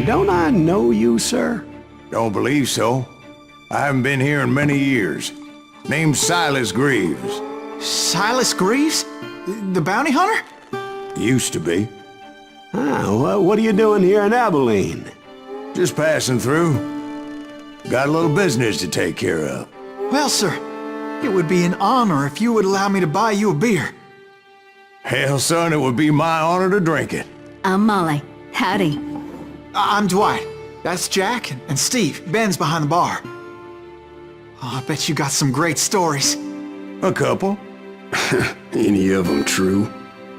don't I know you, sir? Don't believe so. I haven't been here in many years. Name's Silas Greaves. Silas Greaves? The bounty hunter? Used to be. Ah, what are you doing here in Abilene? Just passing through. Got a little business to take care of. Well, sir, it would be an honor if you would allow me to buy you a beer. Hell, son, it would be my honor to drink it. I'm Molly. Howdy. I'm Dwight. That's Jack and Steve. Ben's behind the bar. Oh, I bet you got some great stories. A couple. Any of them true?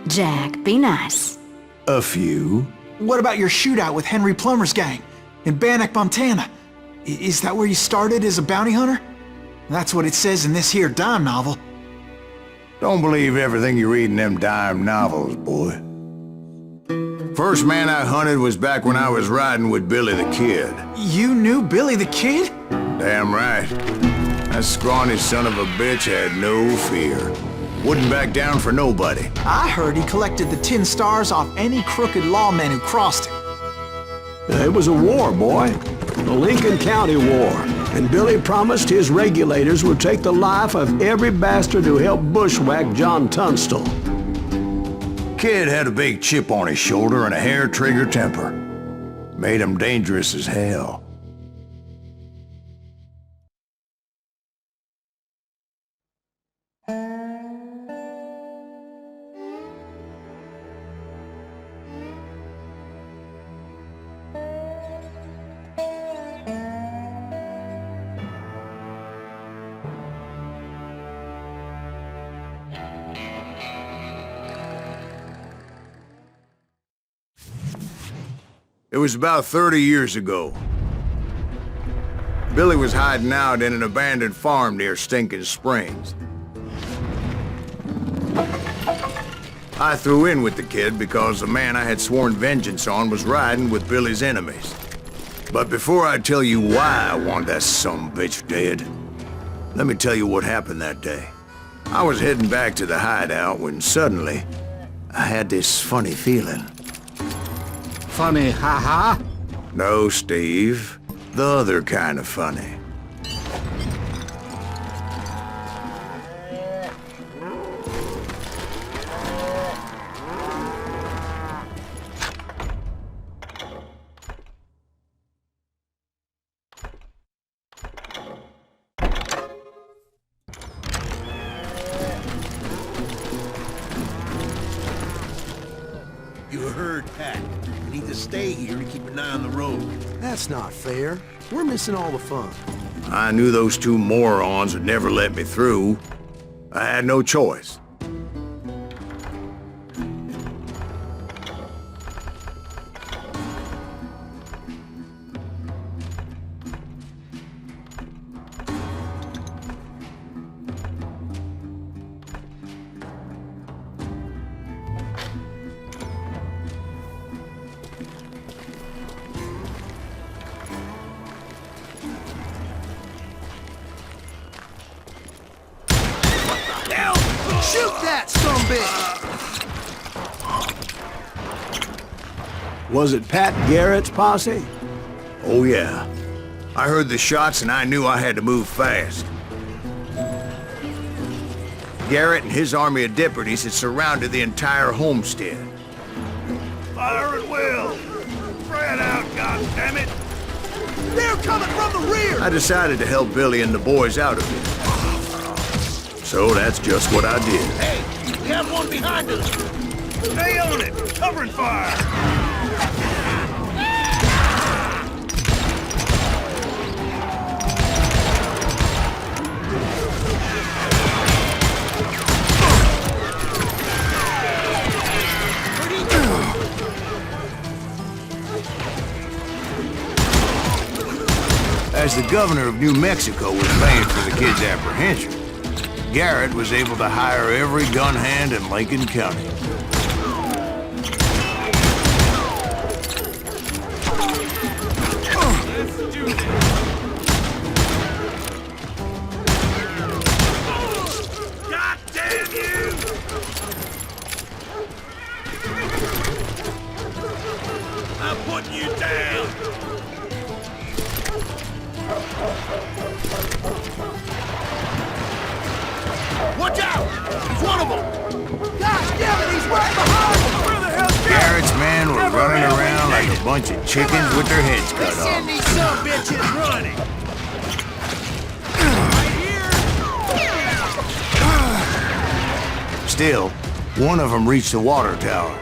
Jack, be nice. A few. What about your shootout with Henry Plummer's gang in Bannock, Montana? Is that where you started as a bounty hunter? That's what it says in this here dime novel. Don't believe everything you read in them dime novels, boy. First man I hunted was back when I was riding with Billy the Kid. You knew Billy the Kid? Damn right. That scrawny son of a bitch had no fear. Wouldn't back down for nobody. I heard he collected the 10 stars off any crooked lawmen who crossed him. It was a war, boy. The Lincoln County War. And Billy promised his regulators would take the life of every bastard who helped bushwhack John Tunstall. Kid had a big chip on his shoulder and a hair-trigger temper. Made him dangerous as hell. It was about 30 years ago. Billy was hiding out in an abandoned farm near Stinking Springs. I threw in with the kid because the man I had sworn vengeance on was riding with Billy's enemies. But before I tell you why I want that sumbitch dead, let me tell you what happened that day. I was heading back to the hideout when suddenly I had this funny feeling. Funny, ha-ha? No, Steve. The other kind of funny. You heard, Pat. We need to stay here to keep an eye on the road. That's not fair. We're missing all the fun. I knew those two morons would never let me through. I had no choice. Shoot that sumbitch! Was it Pat Garrett's posse? Oh yeah. I heard the shots and I knew I had to move fast. Garrett and his army of deputies had surrounded the entire homestead. Fire at will! Spread out, goddammit! They're coming from the rear! I decided to help Billy and the boys out of it. So that's just what I did. Hey, we have one behind us! Stay on it! Covering fire! As the governor of New Mexico was paying for the kid's apprehension, Garrett was able to hire every gun hand in Lincoln County. Let's do this! God damn you! I'm putting you down! bunch of chickens with their heads cut Let's send off. these some bitches running. Right here. Still, one of them reached the water tower.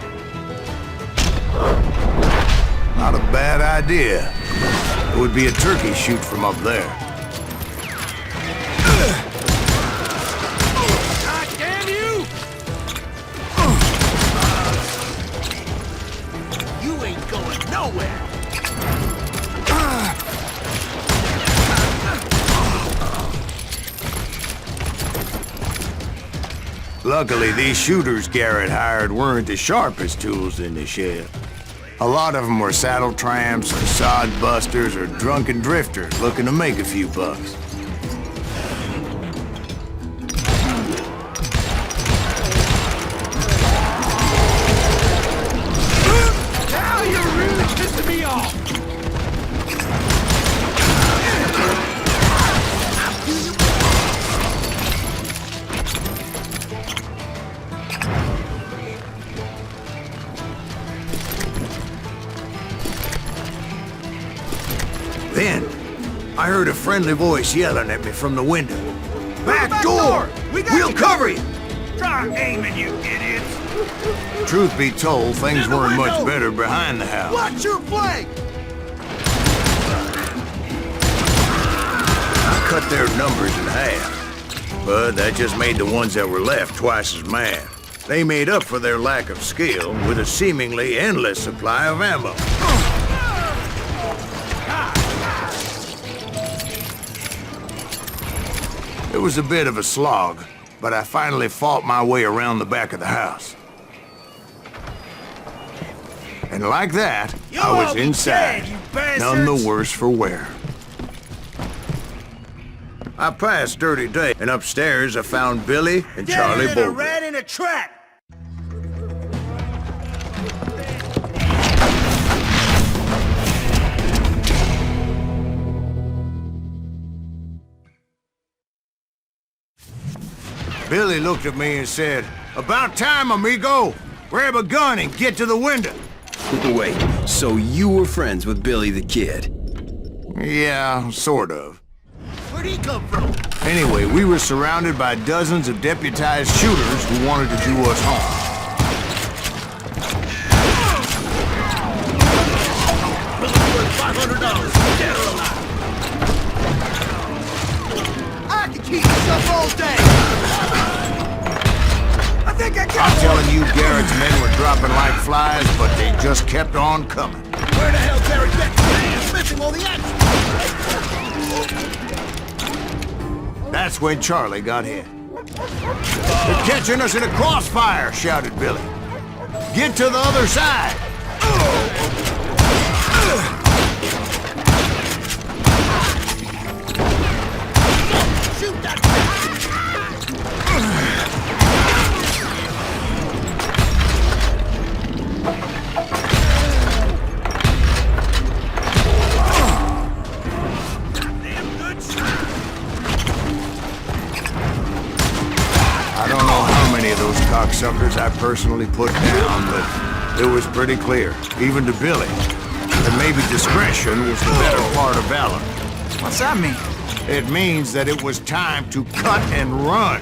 Not a bad idea. It would be a turkey shoot from up there. God damn you! You ain't going nowhere. Luckily, these shooters Garrett hired weren't the sharpest tools in the shed. A lot of them were saddle tramps, or sod busters, or drunken drifters looking to make a few bucks. Now you're really pissing me off. Then, I heard a friendly voice yelling at me from the window. Back door! We'll cover you! Try aiming, you idiots. Truth be told, things weren't much better behind the house. Watch your flank. I cut their numbers in half, but that just made the ones that were left twice as mad. They made up for their lack of skill with a seemingly endless supply of ammo. It was a bit of a slog, but I finally fought my way around the back of the house. And like that, I was inside, none the worse for wear. I passed Dirty Day, and upstairs I found Billy and Charlie a Bolger. rat in a trap. Billy looked at me and said, "About time, amigo! Grab a gun and get to the window." Wait, so you were friends with Billy the Kid? Yeah, sort of. Where'd he come from? Anyway, we were surrounded by dozens of deputized shooters who wanted to do us harm. $500, dead or alive. I can keep this up all day. I think I got I'm one. telling you, Garrett's men were dropping like flies, but they just kept on coming. Where the hell's Eric Beck? Missing all the action. That's when Charlie got hit. "They're catching us in a crossfire," shouted Billy. "Get to the other side!" Shoot that. I don't know how many of those cocksuckers I personally put down, but it was pretty clear, even to Billy, that maybe discretion was the better part of valor. What's that mean? It means that it was time to cut and run.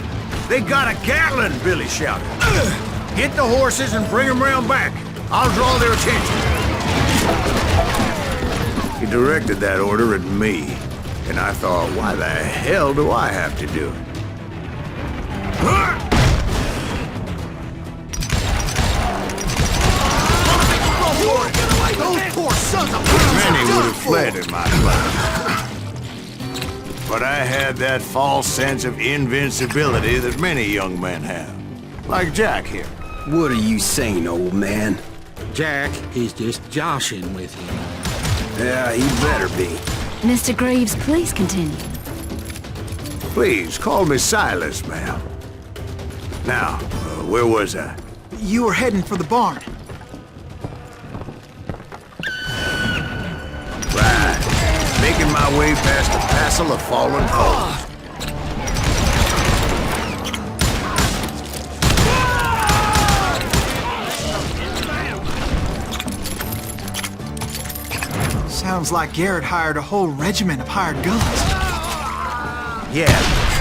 "They got a Gatling!" Billy shouted. "Get the horses and bring them round back. I'll draw their attention." He directed that order at me, and I thought, why the hell do I have to do it? Those poor sons of Many would have fled in my place. But I had that false sense of invincibility that many young men have. Like Jack here. What are you saying, old man? Jack is just joshing with him. Yeah, he better be. Mr. Greaves, please continue. Please, call me Silas, ma'am. Now, where was I? You were heading for the barn. Right. Making my way past a passel of fallen foes. Sounds like Garrett hired a whole regiment of hired guns. Yeah,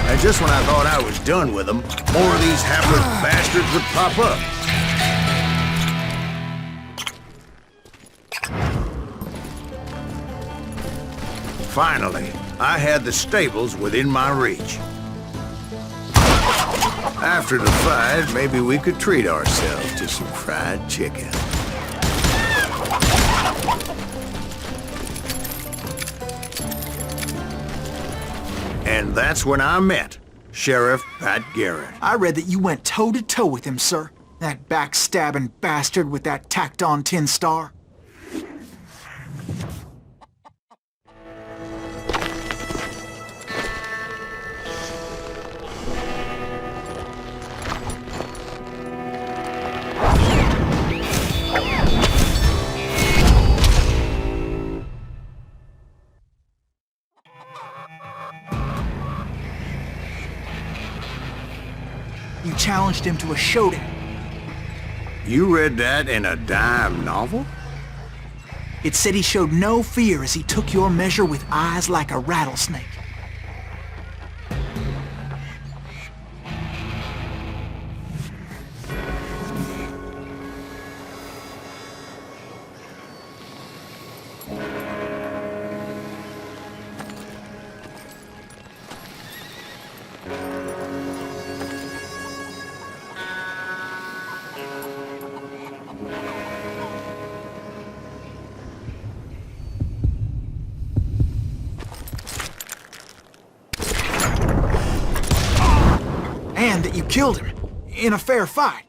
and just when I thought I was done with them, more of these hapless bastards would pop up. Finally, I had the stables within my reach. After the fight, maybe we could treat ourselves to some fried chicken. And that's when I met Sheriff Pat Garrett. I read that you went toe-to-toe with him, sir. That backstabbing bastard with that tacked-on tin star. You challenged him to a showdown. You read that in a dime novel? It said he showed no fear as he took your measure with eyes like a rattlesnake. And that you killed him in a fair fight.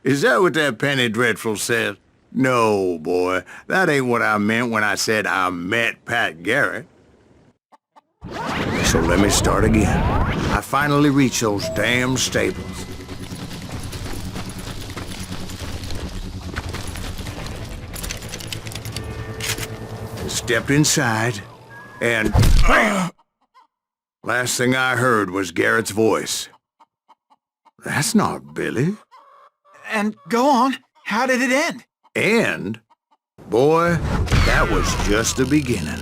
Is that what that Penny Dreadful said? No, boy. That ain't what I meant when I said I met Pat Garrett. So let me start again. I finally reached those damn stables. Stepped inside, and bam! Last thing I heard was Garrett's voice. That's not Billy. And go on, how did it end? And, boy, that was just the beginning.